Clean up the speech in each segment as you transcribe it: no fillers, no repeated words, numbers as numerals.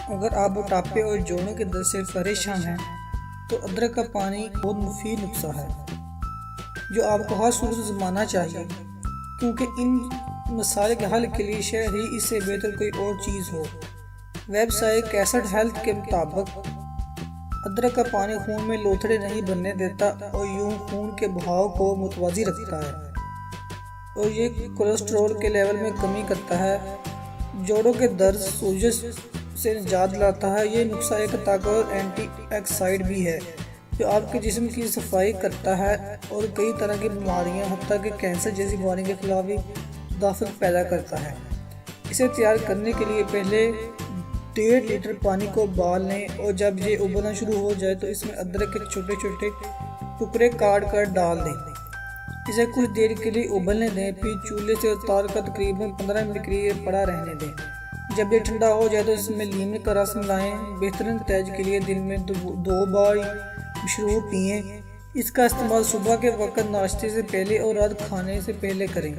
اگر آپ موٹاپے اور جوڑوں کے درد سے پریشان ہیں تو ادرک کا پانی بہت مفید نسخہ ہے جو آپ کو ہر صورت آزمانا چاہیے، کیونکہ ان مسائل کے حل کے لیے شاید ہی اس سے بہتر کوئی اور چیز ہو۔ ویب سائٹ کیسٹ ہیلتھ کے مطابق ادرک کا پانی خون میں لوتھڑے نہیں بننے دیتا اور یوں خون کے بہاؤ کو متوازی رکھتا ہے اور یہ کولیسٹرول کے لیول میں کمی کرتا ہے، جوڑوں کے درد سوجش سے نجات لاتا ہے۔ یہ نسخہ ایک طاقتور اینٹی آکسیڈنٹ بھی ہے جو آپ کے جسم کی صفائی کرتا ہے اور کئی طرح کی بیماریاں حتیٰ کہ کینسر جیسی بیماریوں کے خلاف بھی مدافعت پیدا کرتا ہے۔ اسے تیار کرنے کے لیے پہلے 1.5 لیٹر پانی کو ابال لیں اور جب یہ ابلنا شروع ہو جائے تو اس میں ادرک کے چھوٹے چھوٹے ٹکڑے کاٹ کر ڈال دیں۔ اسے کچھ دیر کے لیے ابلنے دیں، پھر چولہے سے اتار کر تقریباً 15 منٹ کے لیے پڑا رہنے دیں۔ جب یہ ٹھنڈا ہو جائے تو اس میں لیموں کا رس ملائیں۔ بہترین نتائج کے لیے دن میں 2 بار مشروب پئیں۔ اس کا استعمال صبح کے وقت ناشتے سے پہلے اور رات کھانے سے پہلے کریں۔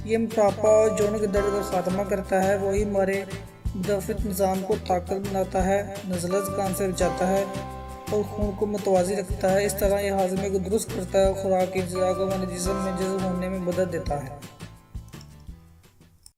یہ موٹاپا اور جوڑوں کے درد کا خاتمہ کرتا ہے، وہی ہمارے مدافعت نظام کو طاقت بناتا ہے، نزلہ زکام سے بچاتا ہے اور خون کو متوازی رکھتا ہے۔ اس طرح یہ ہاضمے کو درست کرتا ہے اور خوراک کی اجزاء کو ہمارے جسم میں جذب ہونے میں مدد دیتا ہے۔